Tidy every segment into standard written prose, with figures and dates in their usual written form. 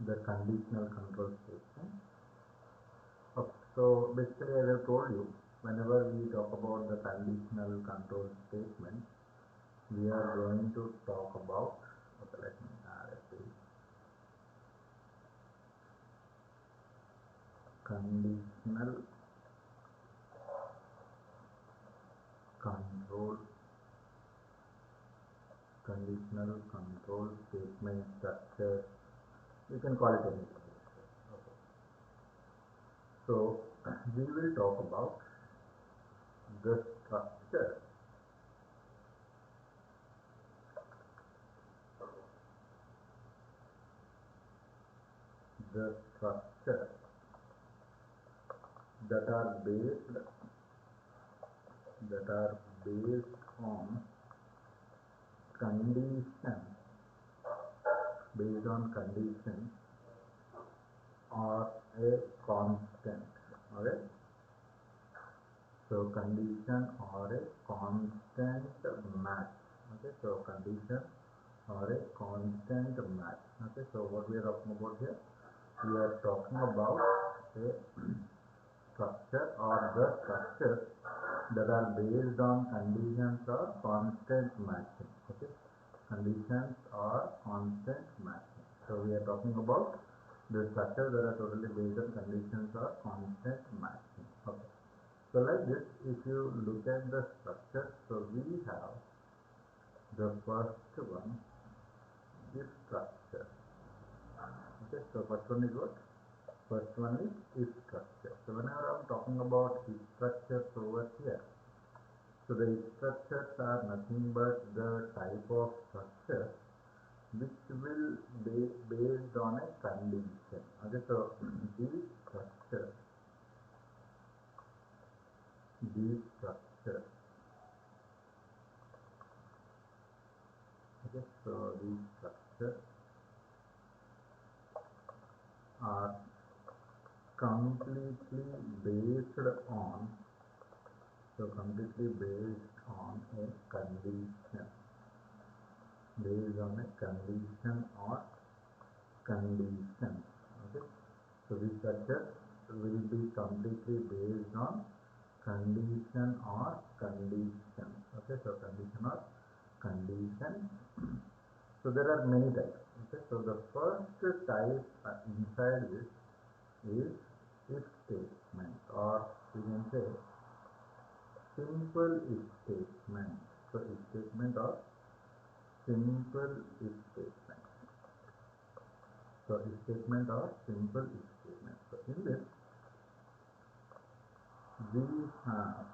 the conditional control statement. Okay. So basically, as I told you, whenever we talk about the conditional control statement, we are going to talk about, okay, let me see, conditional control statement structure. You can call it anything. Okay. So we will talk about the structure that are based on condition or a constant. Okay. So condition or a constant match. Okay. So condition or a constant match. Okay. So what we are talking about here? We are talking about a structure or the structures that are based on conditions or constant matching. Okay. Conditions or constant matching. So we are talking about the structures that are totally based on conditions or constant matching. Okay. So like this, if you look at the structure, so we have the first one, if structure. Okay, so first one is what? First one is if structure. So whenever I'm talking about if structures over here, so the if structures are nothing but the type of structure which will be based on a condition. Okay, so structure, these structures. Okay, so these structures are completely based on, so completely based on a condition, or condition. Okay, so this structure will be completely based on condition or condition. Okay, so condition or condition. So there are many types. Okay, so the first type inside this is if statement, or we can say simple if statement. So if statement or simple if statement. So if statement or simple if statement. So in this we have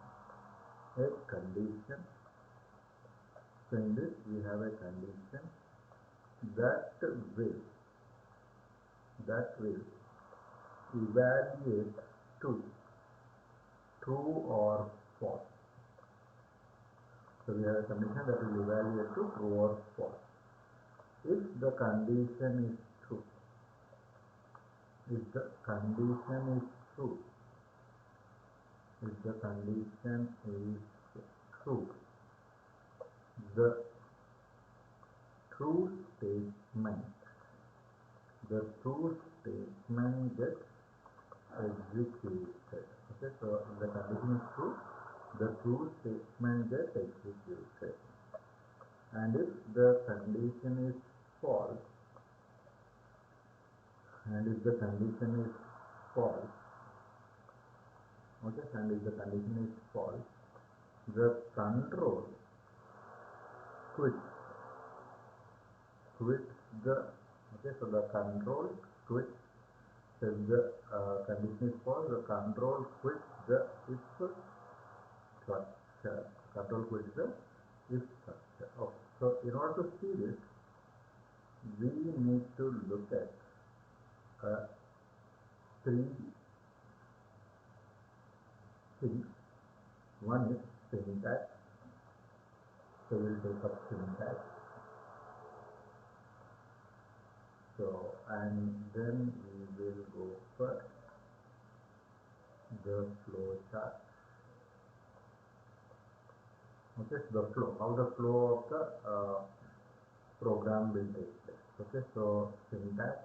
a condition. So in this we have a condition that will evaluate to true or false. So we have a condition that will evaluate to true or false. If the condition is true, if the condition is true, the true statement, gets executed. Okay, so if the condition is true, the true statement gets executed. And if the condition is false, okay, and if the condition is false, the control quits the, okay, so the control quits. So if the condition is false, the control quits the if structure. Control quits the if structure. Okay. So in order to see this, we need to look at three things. One is syntax. So we'll take up syntax. So and then we will go for the flow chart. Okay, so the flow, how the flow of the program will take place. Okay, so syntax,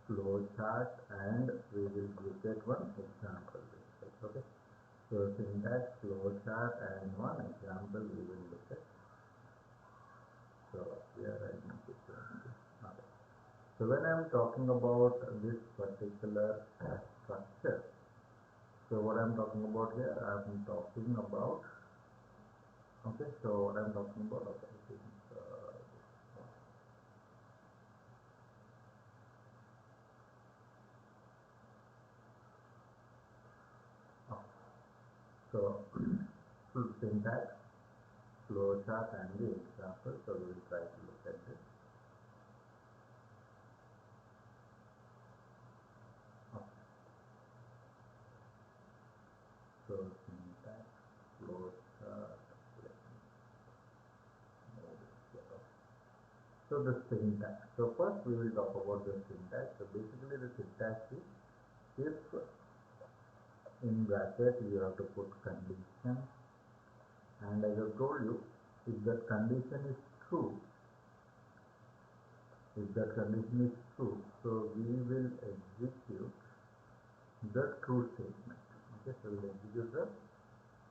flowchart and we will look at one example. Okay. So syntax, flowchart and one example we will look at. So here I make it. Okay. So when I am talking about this particular structure, so what I am talking about here, I am talking about, okay, so what I am talking about, okay, I think, so syntax, flowchart and the example, so we will try to look at this. Okay. So syntax, flowchart, let me move it here. Okay. So the syntax. So first we will talk about the syntax. So basically the syntax is, if in bracket you have to put condition, and as I told you, if that condition is true, so we will execute the true statement. Okay, so we will execute the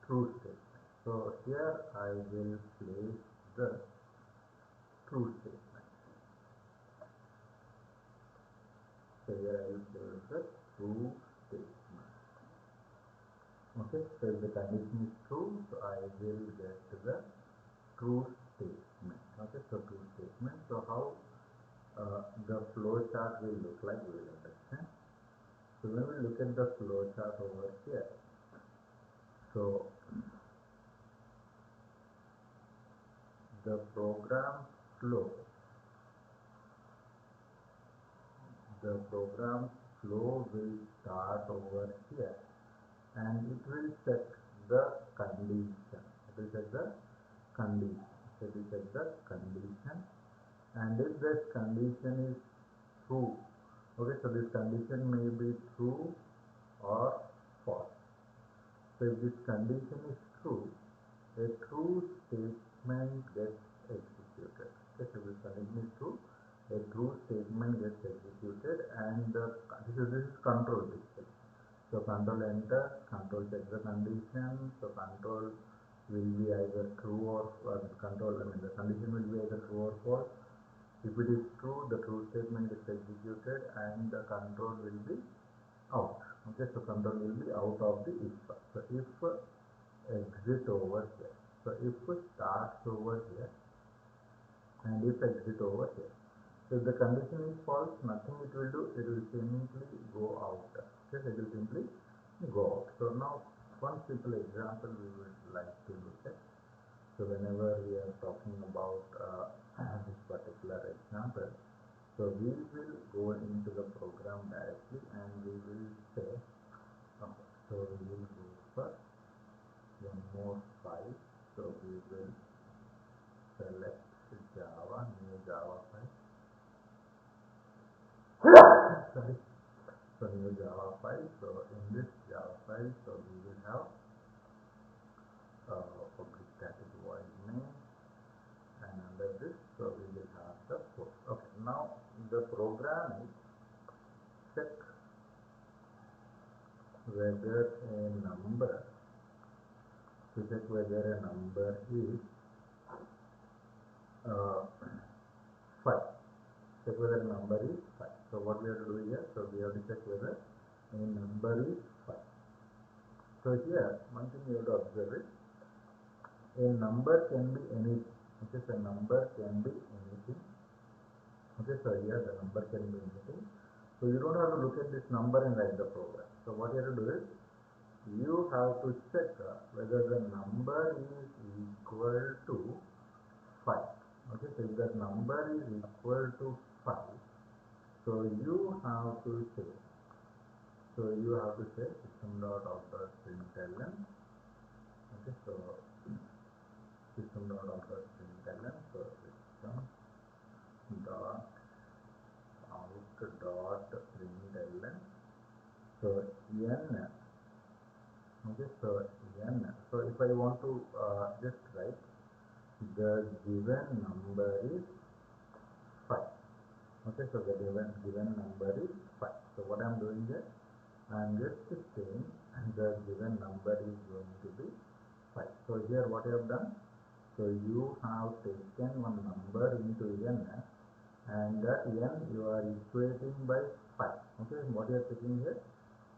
true statement. So here I will place the true statement. So here I will place the true statement. Okay, so if the condition is true, so I will get the true statement. Okay, so true statement. So how the flow chart will look like, we will understand. So when we look at the flow chart over here, so the program flow, will start over here, and it will check the condition. It will check the condition. So it will check the condition, and if this condition is true, okay, so this condition may be true or false. So if this condition is true, a true statement gets executed. Okay, so this condition is true, a true statement gets executed, and this is control basically. So control enter, control check the condition. So control will be either true or control. I mean the condition will be either true or false. If it is true, the true statement gets executed, and the control will be out. Okay, so control will be out of the if. So if exit over here. So if starts over here, and if exit over here. So if the condition is false, nothing it will do, it will simply go out. Okay, it will simply go out. So now one simple example we would like to look at. So whenever we are talking about this particular example, so we will go into the program directly, and we will say, okay, so we will go for one more file. So we will select Java, new Java file. Sorry. So new Java file. So in this Java file, so we will have public static void main, and under this, so we will have the code. Okay. Now the program is check whether a number, to check whether a number is uh, 5. Check whether a number is 5. So what we have to do here, so we have to check whether a number is 5. So here, one thing you have to observe is, a number can be anything. Okay, so number can be anything. Okay, so here the number can be anything. So you don't have to look at this number and write the program. So what you have to do is, you have to check whether the number is equal to 5. Okay, so if that number is equal to 5, so you have to say, system dot out dot println. Okay, so system dot out dot println. So system dot out dot println. So n. Okay, so n. So if I want to just write the given number is 5. Okay, so the given number is 5. So what I'm doing here, I'm just saying the given number is going to be 5. So here what you have done, so you have taken one number into n, and that n you are equating by 5. Okay, what you are taking here,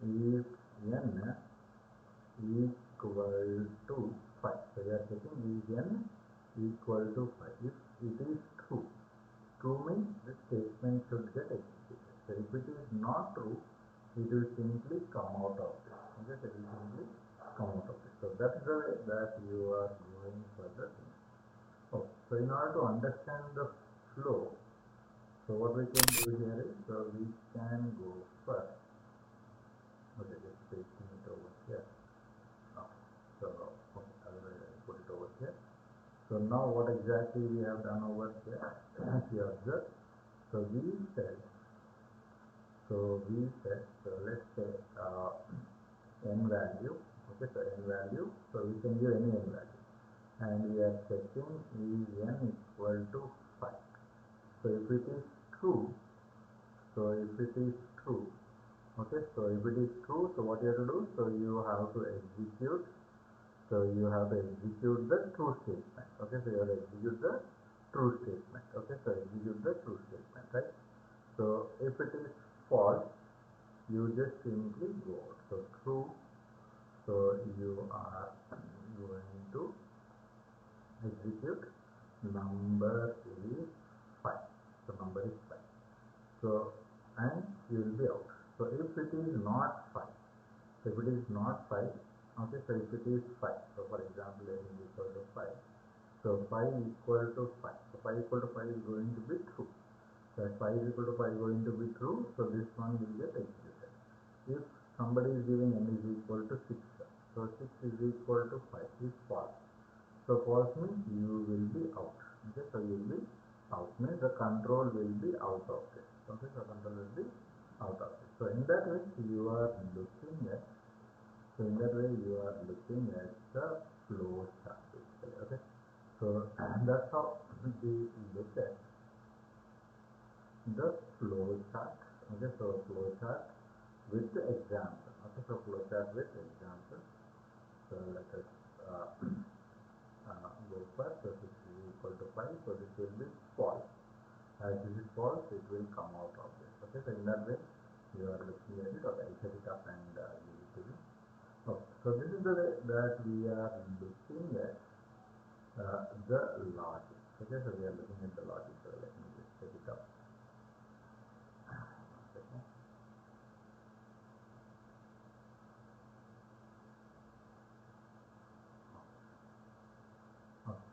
if n equal to 5. So you are taking is n equal to 5. If it is true, true means the statement should get executed. So if it is not true, it will simply come out of this. Okay, so it will simply come out of this. So that is the way that you are going for the thing. Okay, so in order to understand the flow, so what we can do here is, so we can go first. Okay, just pasting it over here. Okay, so okay, otherwise I put it over here. So now what exactly we have done over here? If you observe, so we said, so let's say n value. Okay, so n value, so we can give any n value, and we are checking is n equal to 5. So if it is true, so if it is true, okay, so if it is true, so what you have to do, so you have to execute, so you have to execute the true statement. Okay, so you have to execute the true statement. Okay, so execute the true statement, right? So if it is false, you just simply go out. So true, so you are going to execute number is 5. So number is 5. So and you will be out. So if it is not 5, so if it is not 5, okay, so if it is 5, so for example n is equal to 5, so 5 equal to 5, so 5 equal to 5 is going to be true. So if 5 is equal to 5 is going to be true, so this one will get executed. If somebody is giving n is equal to 6, so 6 is equal to 5 is false. So false means you will be out. Okay, so you will be out means the control will be out of this. Okay, so control will be out of it. So in that way you are looking at, so in that way you are looking at the flow chart basically. Okay, so that's how we look at the flow chart. Okay, so flow chart with the example. Okay, so flow chart with example. So let us go first. So 6 is equal to 5, so this will be false. As this is false, it will come out of this. Okay, so in that way you are looking at it. Okay, I'll set it up and give it to you. Okay, so this is the way that we are looking at the logic. Okay, so we are looking at the logic. So let me just set it up. Okay. Okay.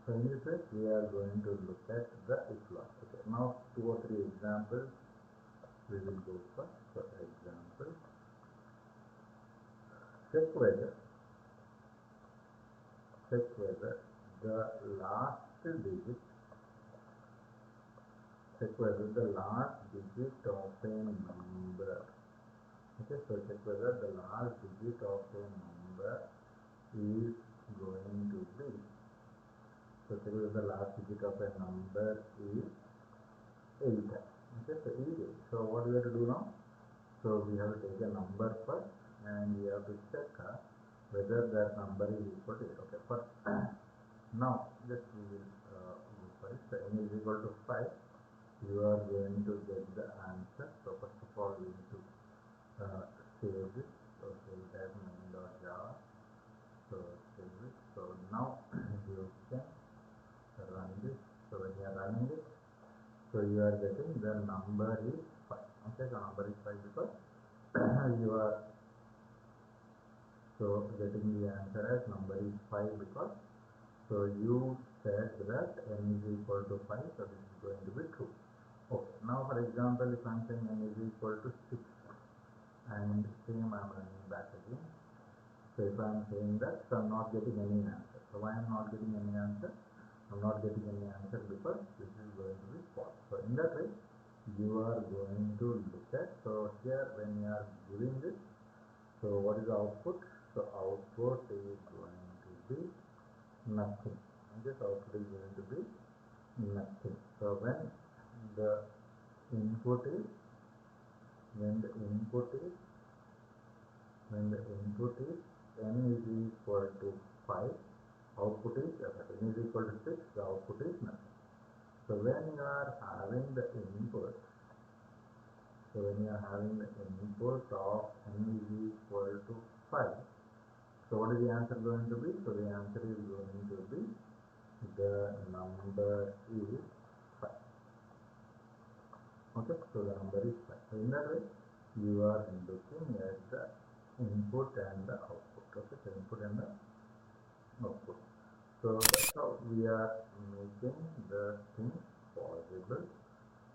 So in this way, we are going to look at the if logic. Okay, now 2 or 3 examples we will go for. So example, check whether the last digit, check whether the last digit of a number. Okay, so check whether the last digit of a number is going to be, so check whether the last digit of a number is 8. Okay, so is 8. So what we have to do now, so we have to take a number first and we have to check whether that number is equal to 8. Okay, first now just we will go for it. So n is equal to 5, you are going to get the answer. So first of all we need to save this. So save it as main.java. So save it. So now you can run this. So when you are running it, so you are getting the number is 5. Okay, so number is 5 because you are so getting the answer as number is 5 because so you said that n is equal to 5, so this is going to be true. Okay, now for example if I am saying n is equal to 6 and same I am running back again. So if I am saying that, so I am not getting any answer. So why I am not getting any answer? I am not getting any answer because this is going to be false. So in that way you are going to look at, so here when you are giving this, so what is the output? So output is going to be nothing. Okay, so output is going to be nothing. So when the input is when the input is n is equal to 5, output is n is equal to 6, the output is nothing. So when you are having the input, of n is equal to 5, so what is the answer going to be? So the answer is going to be the number is 5. Okay, so the number is 5. So in that way, you are looking at the input and the output. Okay, so input and the output. So that's how we are making the things possible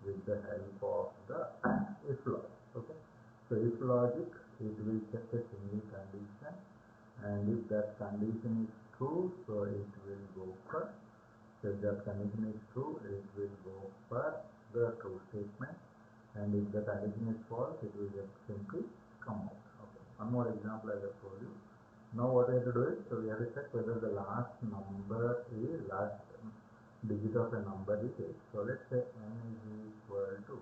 with the help of the if logic. Okay, so if logic, it will check a single condition, and if that condition is true, so it will go for, so if that condition is true, it will go for the true statement, and if the condition is false, it will just simply come out. Okay, one more example I have told you. Now what we have to do is, so we have to check whether the last digit of a number is 8. So let's say n is equal to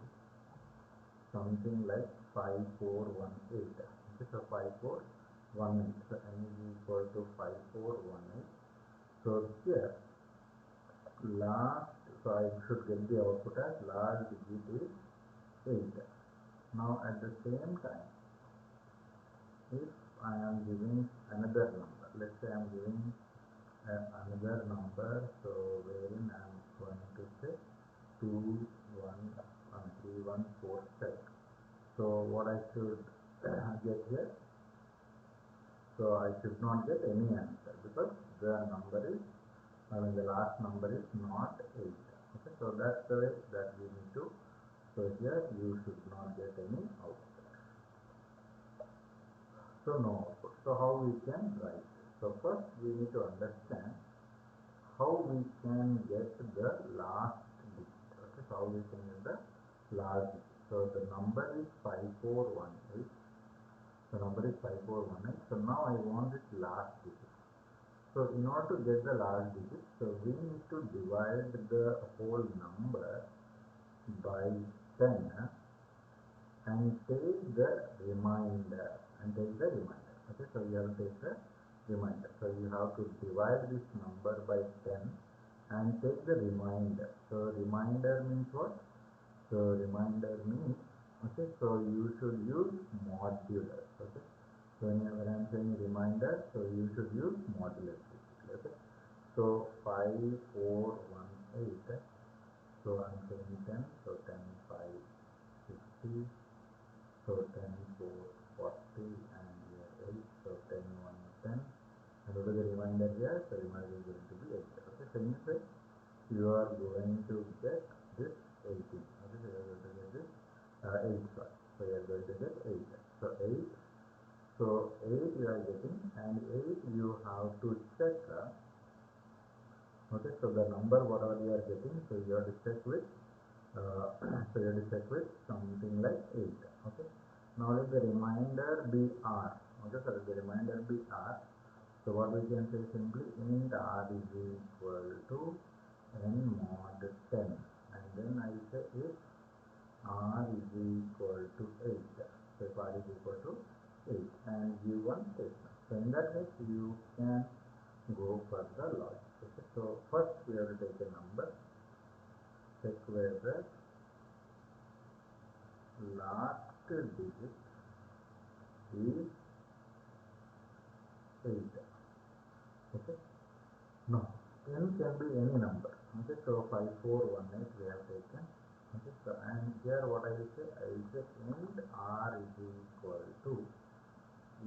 something like 5418. Okay, so 5418. So n is equal to 5418. So here last, so I should get the output as last digit is 8. Now at the same time, if I am giving another number, let's say I am giving another number, so wherein I am going to say 3147. So what I should get here, so I should not get any answer because the number is, the last number is not 8. Okay, so that's the way that we need to, so here you should not get any output. So no output. So how we can write this? So first we need to understand how we can get the last digit. Okay, so how we can get the last digit. So the number is 5418. The number is 5418. So now I want its last digit. So in order to get the last digit, so we need to divide the whole number by 10 and take the remainder. Okay, so you have to take the remainder. So you have to divide this number by 10 and take the remainder. So remainder means what? So remainder means, okay, so you should use modulus. Okay, so when I am saying remainder, so you should use modulus basically. Okay, so 5418. So I am saying 10. So 10 5 50. So 10 4 40, and here 8. So 10 1 10. And what is the remainder here? So remainder is going to be 8. Okay, so in this way you are going to get this 18. Okay, so you are going to get this 8. Sorry. So you are going to get 8. So 8. So 8 you are getting, and 8 you have to check. Okay, so the number whatever you are getting, so you have to check with so you have to check with something like 8. Okay, now let the remainder be r. Okay, so let the remainder be r. So what we can say simply, int r is equal to n mod 10, and then I say if r is equal to 8. So if r is equal to 8, and give one statement. So in that case you can go for the logic. Okay, so first we have to take a number, check whether last digit is 8. Okay, now n can be any number. Okay, so 5418 we have taken. Okay, so and here what I will say, int r is equal to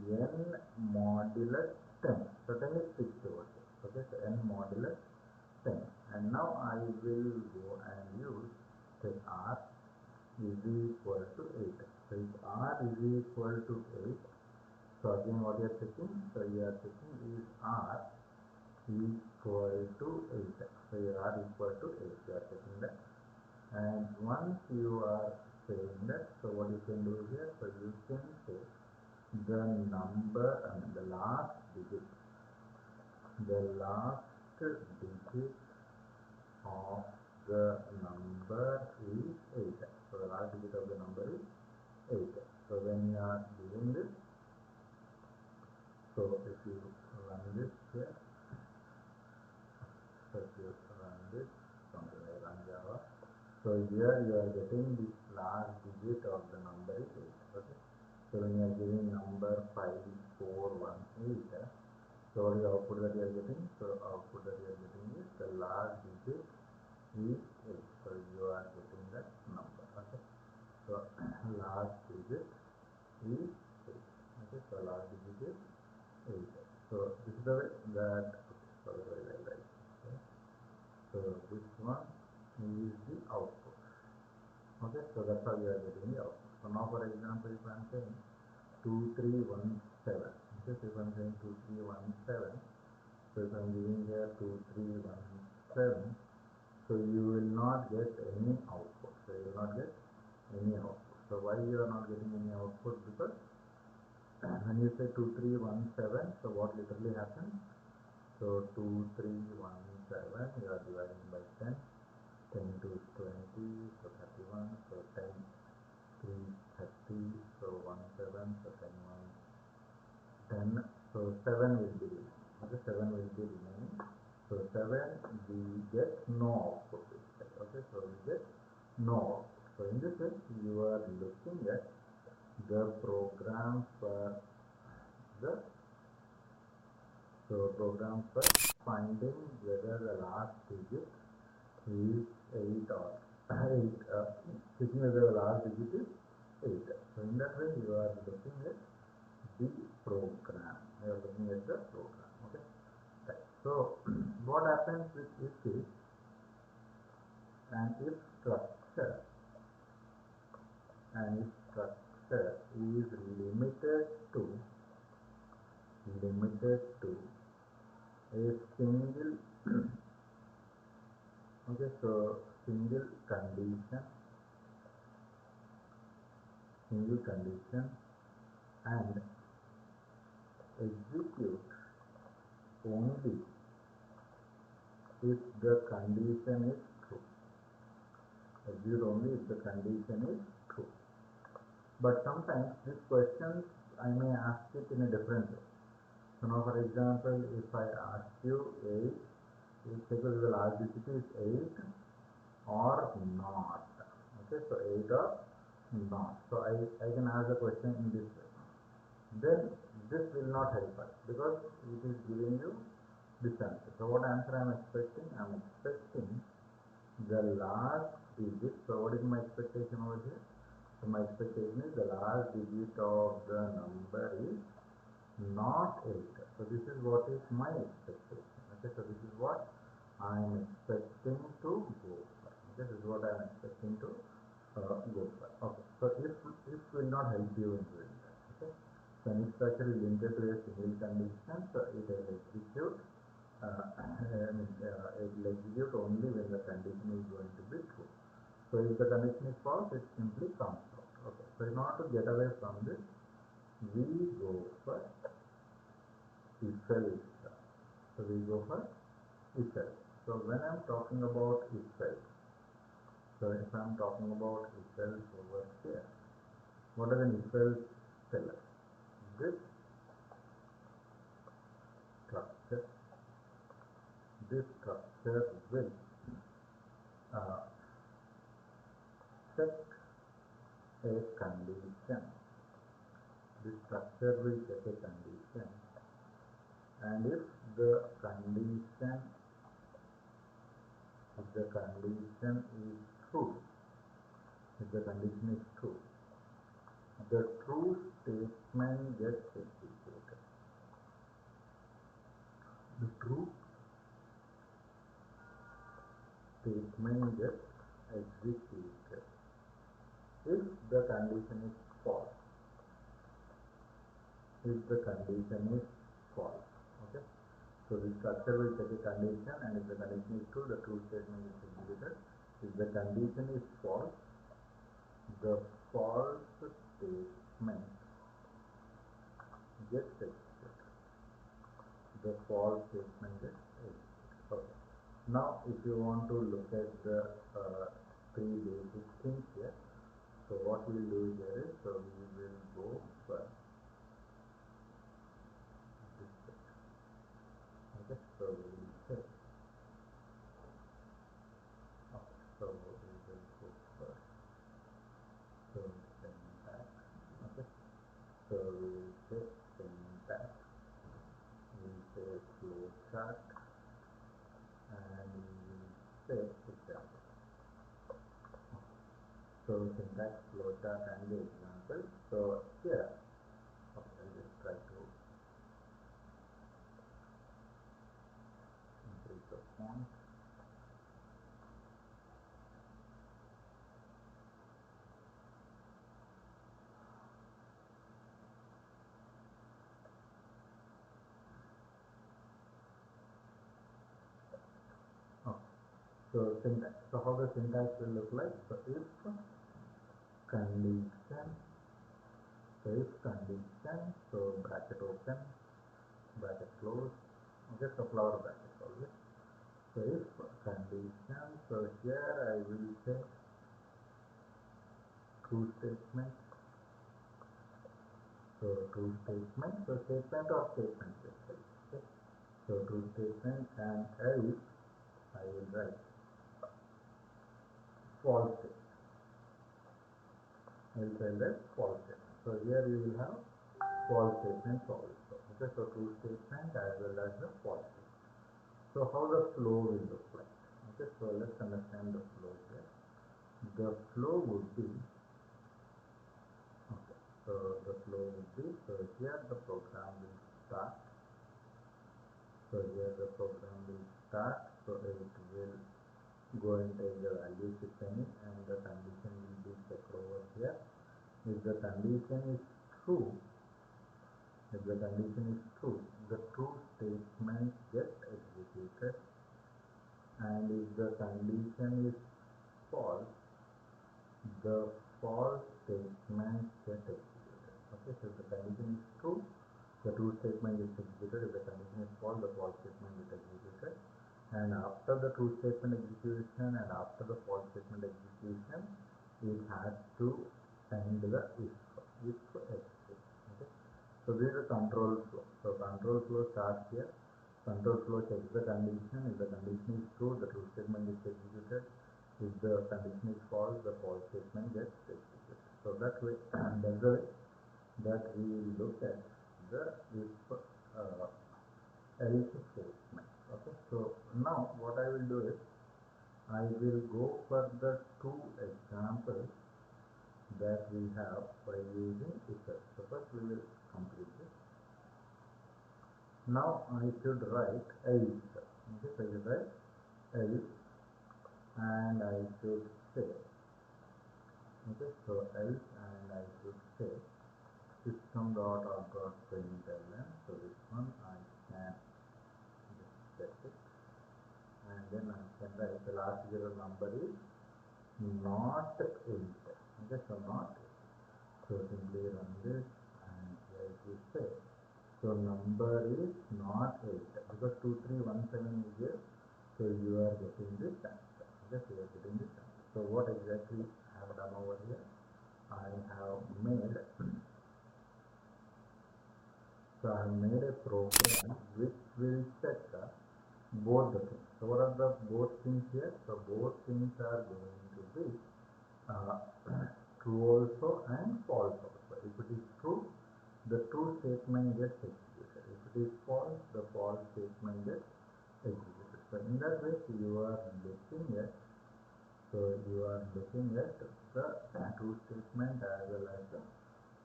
n modulus 10. So 10 is fixed over here. Okay, so n modulus 10, and now I will go and use, say r is equal to 8. So if r is equal to 8, so again what you are checking, so you are checking is r equal to 8. So your r equal to 8, you are checking that, and once you are saying that, so what you can do here, so you can say the number, the last digit of the number is 8. So the last digit of the number is 8. So when you are doing this, so if you run this here, so if you run this, something like run Java, so here you are getting the last digit of the number is 8. Okay. So when you are giving number 5418, so what is the output that you are getting? So output that you are getting is the last digit is 8. So you are getting that number. Okay. So last digit is 8. Okay. So last digit is 8. So this is the way that, okay, so the way like that. Okay. So this one is the output. Okay. So that's how you are getting the output. So now for example, if I am saying 2317, okay, so if I am saying 2317, so if I am giving here 2317, so you will not get any output. So you will not get any output. So why you are not getting any output? Because when you say 2317, so what literally happens? So 2317, you are dividing by 10. 10 into 20, so 31. So 10, 3, 30. So 17, so 10, 1, 10. So 7 will be remaining. Okay, 7 will be remaining. So 7, we get no output. Okay, so we get no output. So in this way, you are looking at the program for the program for finding whether the last digit is 8 or 8, checking whether the last digit is 8. So in that way, you are looking at the program. You are looking at the program. Okay. Right. So what happens with if is an if structure, and if structure is limited to a single okay, so single condition and execute only if the condition is true. Execute only if the condition is true. But sometimes these questions I may ask it in a different way. So now for example, if I ask you 8, because the last digit is 8 or not. Okay, so 8 or not. So I can ask the question in this way. Then this will not help us because it is giving you this answer. So what answer I am expecting? I am expecting the last digit. So what is my expectation over here? So my expectation is the last digit of the number is not 8. So this is what is my expectation. Okay, so this is what I am expecting to go for. Okay, this is what I am expecting to go for. Okay, so if will not help you in doing that. Okay, so an if structure is limited to a single condition, so it will execute. It will execute only when the condition is going to be true. So if the condition is false, it simply comes out. Okay, so in order to get away from this, we go for if else. So we go for if else. So when I am talking about if else, so if I am talking about if else over here, what does an if else tell us? This structure will set a condition. This structure will set a condition, and if the condition is true, the true statement gets executed. The true statement gets executed. If the condition is false, okay. So the structure will set a condition, and if the condition is true, the true statement is executed. If the condition is false, the false statement gets executed. Okay. Now, if you want to look at the three basic things here, So what we will do here is, so we will go for this set. Okay, so we will say, okay, so we will go for, so syntax, okay, so we will say syntax, we will say flowchart, and we will say example. So syntax, flowchart, and the example. So here, okay, I'll just try to increase the font. Okay. So syntax. So how the syntax will look like? So if condition, so bracket open, bracket close, okay, so flower bracket always. So if condition, so here I will say true statement, so true statement, so statement or statement, okay, so true statement, and else I will write false statement, else I will write false statement. So here we will have false statements also, okay, so true statement as well as the false statement. So how the flow will look like? Okay, so let's understand the flow here. The flow would be, okay, so the flow would be, so here the program will start. So here the program will start. So it will go and take the values if any, and the condition will be checked over here. If the condition is true, the true statement gets executed, and if the condition is false, the false statement gets executed. Okay, so if the condition is true, the true statement is executed. If the condition is false, the false statement is executed. And after the true statement execution and after the false statement execution, it has to end the if exit. Okay, so this is a control flow. So control flow starts here. Control flow checks the condition. If the condition is true, the true statement is executed. If the condition is false, the false statement gets executed. So that way, that's the way that we look at the if else statement. Okay, so now what I will do is I will go for the two examples that we have by using if else. So first we will complete this. Now I should write else. Okay, so I should write else, and I should say, okay, so else, and I should say system.out.println. So this one I can just set it, and then I can write the last zero number is not 8. Okay, so not 8. So simply run this, and here it will say, so number is not 8 because 2317 is here, so you are getting this answer. Okay, so you are getting this answer. So what exactly I have done over here? I have made, so I have made a program which will check both the things. So what are the both things here? So both things are going to be uh, true also and false also. If it is true, the true statement gets executed. If it is false, the false statement gets executed. So in that way, you are looking at, the true statement as well as the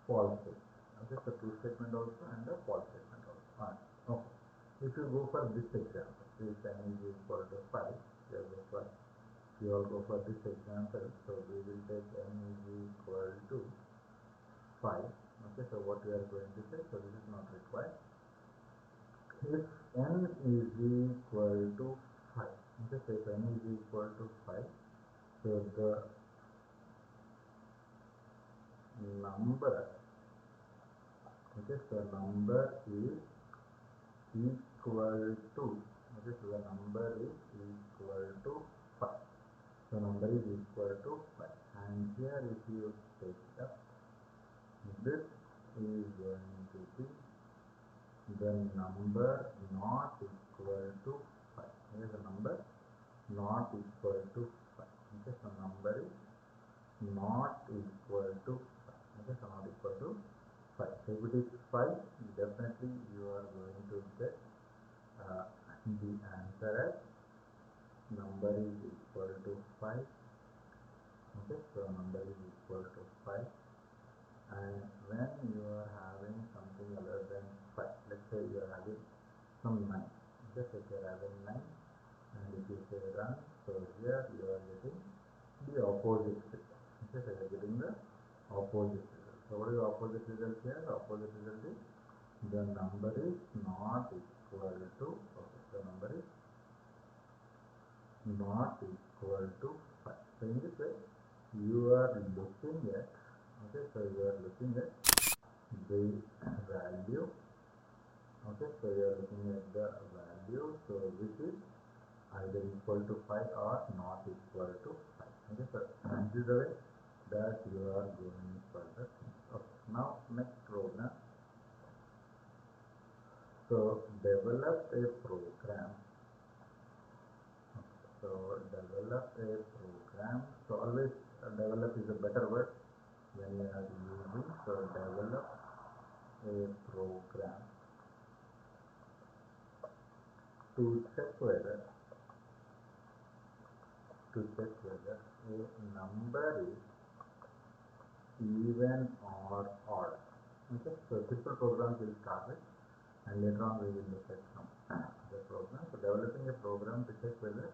false statement. Okay, so true statement also and the false statement also. Okay. If you go for this example, if n is equal to 5, you all go for this example. So we will take n is equal to 5. Okay, so what we are going to say, so this is not required. If n is equal to 5, okay, so if n is equal to 5, so the number, okay, so number is equal to, okay, so the number is equal to 5. So number is equal to 5, and here if you take up. This is going to be the number not equal to 5. Here is the number not equal to 5. Okay, so number is not equal to 5. Okay, so not equal to 5. So if it is 5, definitely you are going to get the answer as number is equal to 5. Okay, so number is equal to 5. And when you are having something other than 5, let's say you are having some 9. Okay, so if you are having 9 and if you say run, so here you are getting the opposite result. Okay, so you are getting the opposite result. So what is the opposite result here? The opposite result is the number is not equal to, okay, the number is not equal to 5. So in this way you are looking at, okay, so you are looking at the value, okay, so you are looking at the value, so which is either equal to 5 or not equal to 5. Okay, so this is the way that you are going further. Okay, now next program. So develop a program. Okay, so develop a program. So always develop is a better word when you are using. So develop a program to check whether a number is even or odd. Okay, so simple programs will start with, and later on we will look at some other programs. So developing a program to check whether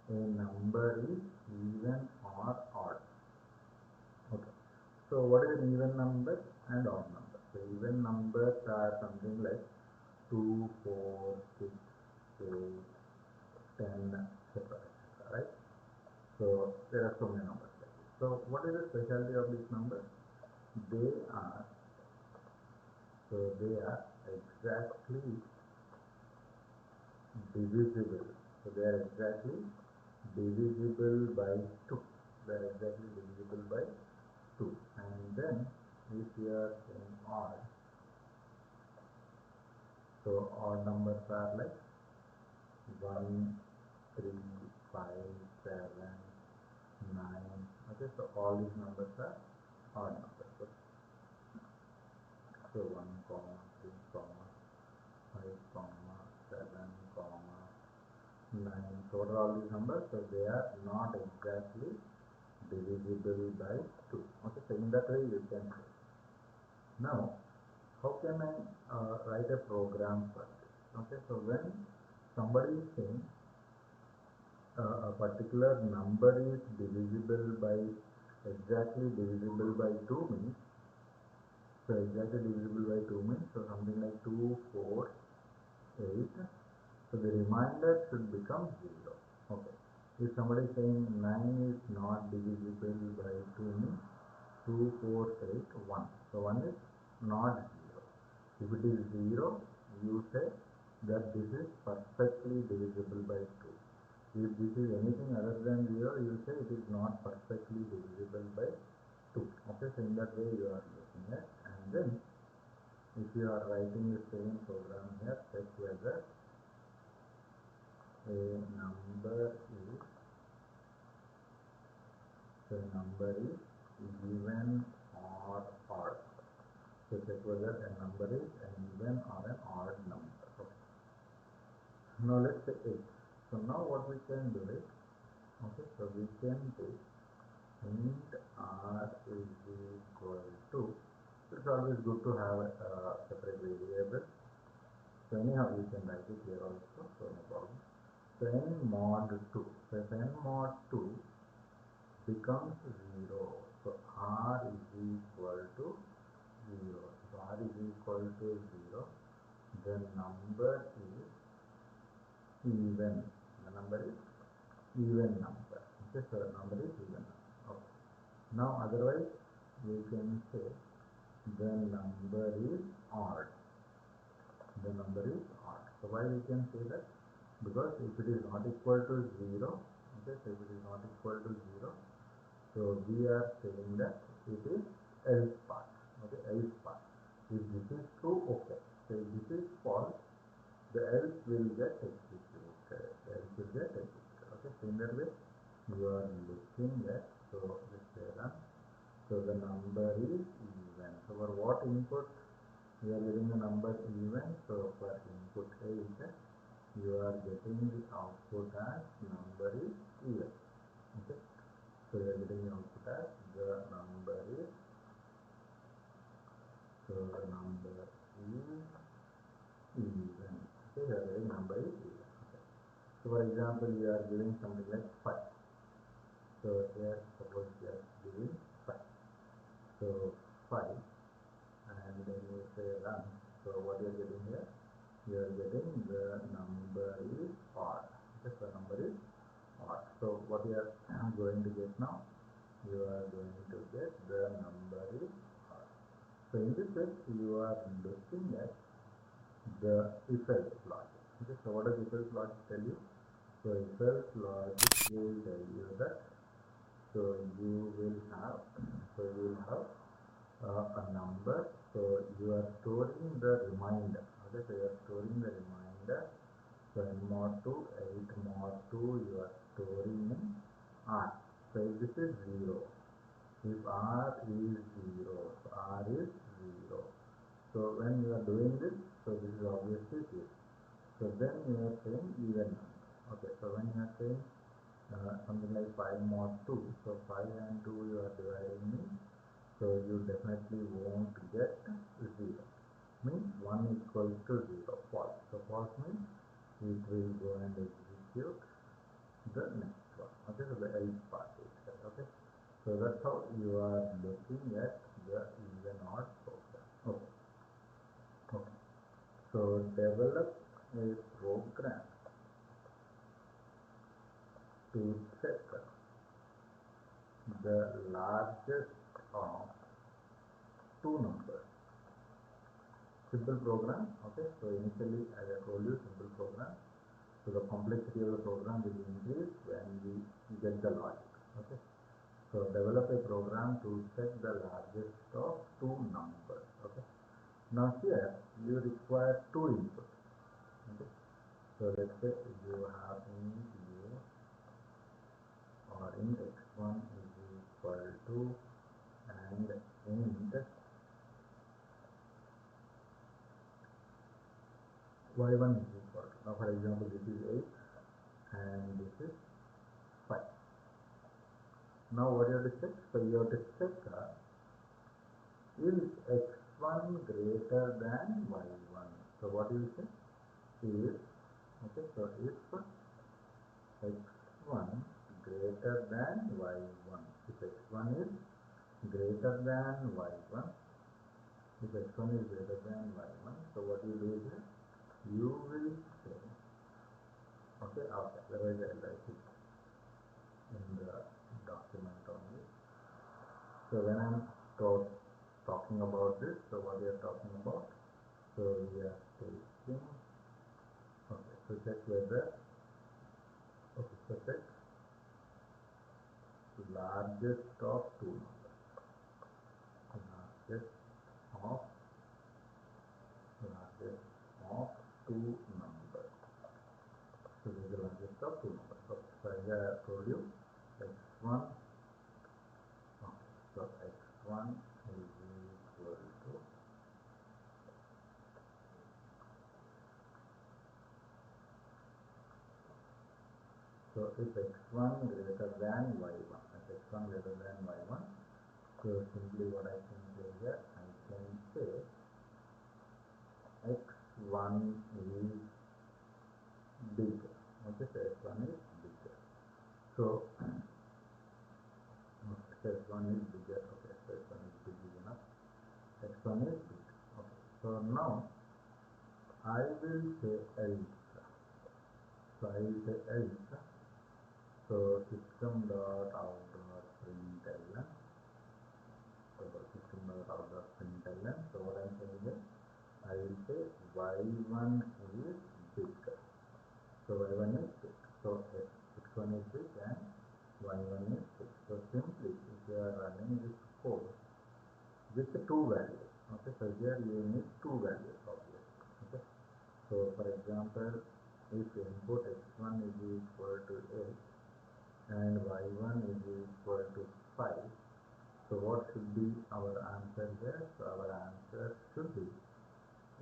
a number is even or odd. Okay, so what is an even number and odd number? So even numbers are something like 2, 4, 6, 8, 10, etc. Right? So there are so many numbers like this. So what is the specialty of these numbers? They are exactly divisible. So they are exactly divisible by 2. They are exactly divisible by 2. And then if you are saying odd, so odd numbers are like 1, 3, 5, 7, 9. Okay, so all these numbers are odd numbers. So 1, 3, 5, 7, 9. So what are all these numbers? So they are not exactly divisible by 2. Okay, so in that way you can say. Now, how can I write a program for this? Okay, so when somebody is saying a particular number is divisible by exactly divisible by 2 means, so exactly divisible by 2 means, so something like 2, 4, 8. So the remainder should become 0. Okay. If somebody is saying 9 is not divisible by 2 means 2, 4, 8, 1. So 1 is not 0. If it is 0, you say that this is perfectly divisible by 2. If this is anything other than 0, you say it is not perfectly divisible by 2. Okay, so in that way you are looking at, and then if you are writing the same program here, check whether a number is even or odd. So check whether a number is an even or an odd number. Okay. Now let's say 8. So now what we can do is, okay, so we can take int r is equal to, it's always good to have a separate variable. So anyhow you can write it here also, so no problem. So n mod 2. So if n mod 2 becomes 0, so r is equal to 0. So r is equal to 0, the number is even. The number is even number. Okay, so the number is even number. Okay. Now otherwise we can say the number is odd. The number is odd. So why we can say that? Because if it is not equal to 0, okay, so if it is not equal to 0, so we are saying that it is else part. Okay, else part. If this is true, okay. So if this is false, the else will get executed. Else will get executed. Okay, so in that way you are looking at, so let's say run. So the number is even. So for what input we are getting the number even? So for input 8 you are getting the output as number is even. Okay, so you are getting the output as the number is, so the number is even. Okay, you are getting number is even. Okay. So for example, you are giving something like 5. So here suppose you are giving 5. So 5, and then you say run. So what you are getting here? You are getting the number is odd. Okay, so number is odd. So what you are going to get now? You are going to get the number is odd. So in this way, you are looking at the if-else logic. Okay, so what does if-else logic tell you? So if-else logic will tell you that, so you will have, a number. So you are storing the remainder. Okay, so you are storing the remainder. So n mod 2, 8 mod 2, you are storing in R. So if this is 0, if R is 0, so R is 0. So when you are doing this, so this is obviously 0. So then you are saying even number. Okay, so when you are saying something like 5 mod 2, so 5 and 2 you are dividing in, so you definitely won't get 0. Means 1 equals to 0, false. So false means it will go and execute the next one. Okay, so the else part is that. Okay, so that's how you are looking at the even odd program. Okay, okay. So develop a program to check the largest of two numbers. Simple program. Okay, so initially as I told you, simple program. So the complexity of the program will increase when we get the logic. Okay, so develop a program to check the largest of two numbers. Okay, now here you require two inputs. Okay, so let's say you have int u or int x1 is equal to and int y1 is equal to, now for example this is 8 and this is 5. Now what you have to check? So you have to check is x1 greater than y1. So what you will say is, okay, so if x1 greater than y1, if x1 is greater than y1, if x1 is greater than y1, so what you do is you will say, okay, otherwise I'll write it in the document only. So when I'm talking about this, so what we are talking about, so we are taking, okay, so check whether, okay, so check largest of two numbers, largest of two numbers. So this is the largest of two numbers. Okay, so as I told you, x1, okay, so x1 is equal to, so if x1 greater than y1, if x1 greater than y1, so simply what I can say here, I can say x1 is bigger. Okay, so x1 is bigger. So x1 is bigger. Okay, so x1 is big enough. x1 is big. Okay, so now I will say else. So I will say else. So system dot out dot println. So system dot out dot println. So what I am saying here, I will say y1 is big. So y1 is big. So x1 is big and y1 is big. So simply if you are running this code, and y1 is equal to 5. So what should be our answer here? So our answer should be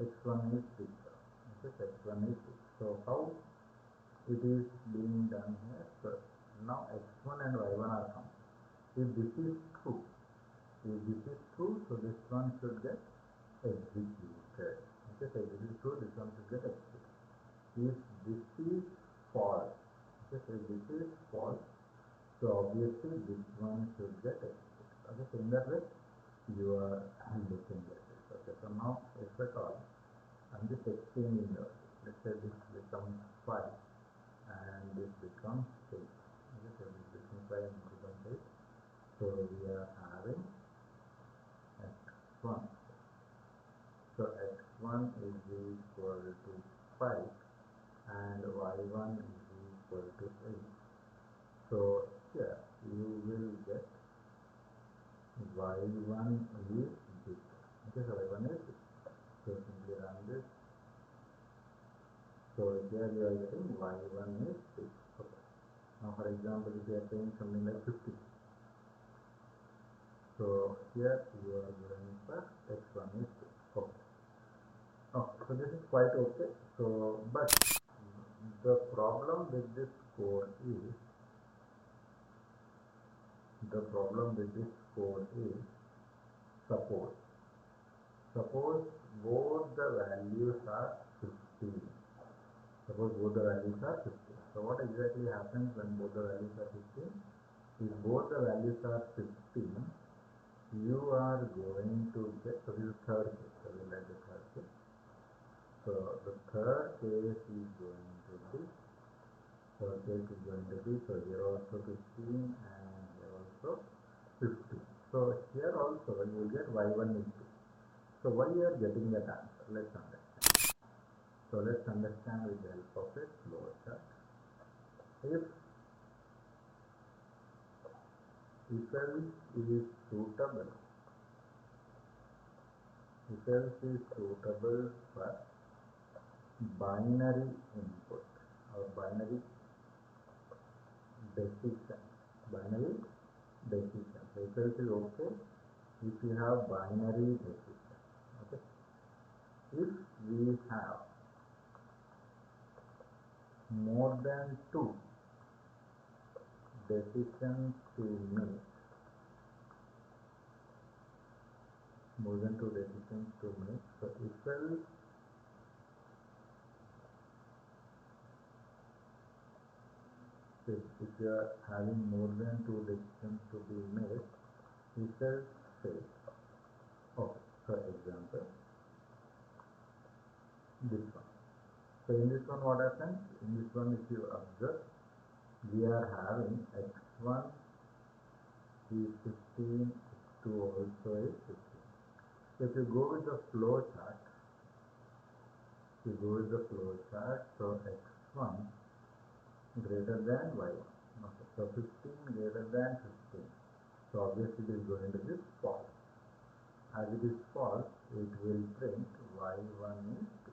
x1 is 6. Okay, x1 is 6. So how it is being done here? So now x1 and y1 are common. If this is true, if this is true, so this one should get executed. Okay, so if this is true, this one should get executed. If this is false, okay, so if this is false, so obviously this one should get executed. Okay, so in that way you are looking at it. Okay, so now if at all I'm just exchanging the, let's say this becomes 5 and this becomes 8. Okay, so this becomes 5 and this becomes 8. So we are having x1. So x1 is equal to 5 and y1 is equal to 8. So here you will get y1 is 6. Okay, so y1 is 6. So simply run this. So here you are getting y1 is 6. Okay. Now for example, if you are saying something like 50. So here you are going for x1 is 6. Okay. Okay, so this is quite okay. So but the problem with this code is suppose suppose both the values are 15. Suppose both the values are 15. So what exactly happens when both the values are 15? If both the values are 15, you are going to get, so this is third case, so we'll write the third case. So the third case is going to be, so here also 15 and here also 50. So here also you get y1 is 2. So why you are getting that answer? Let's understand. So let's understand with the help of a flow chart. If else is suitable, if else is suitable for binary input or binary decision. Binary decision. So if else is okay if you have binary decision. Okay. If we have more than two decisions to make, so if you are having more than two decisions to be made, if else fails. Okay, for example, this one. So in this one what happens? In this one if you observe, we are having x1 is 15, x2 also is 15. So if you go with the flow chart, so x1 greater than y1. Okay, so 15 greater than 15. So obviously it is going to be false. As it is false, it will print y1 is 6.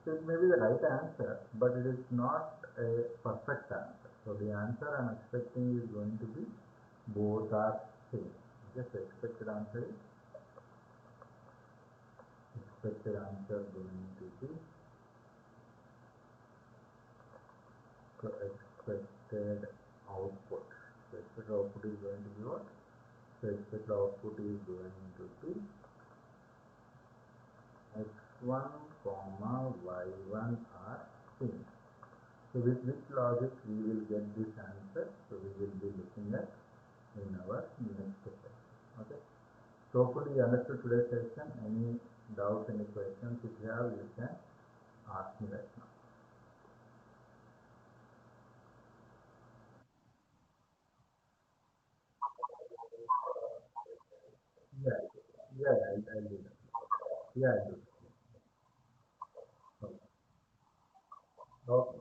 So it may be the right answer, but it is not a perfect answer. So the answer I am expecting is going to be both are same. Okay, so expected answer going to be, so expected output. So expected output is going to be what? So expected output is going to be x1 comma y1 are same. So with which logic we will get this answer? So we will be looking at in our next session. Okay. So hopefully you understood today's session. Any doubts, any questions if you have, you can ask me right now. Yeah, yeah, I'll do that. Yeah, I'll do that. Okay. Okay.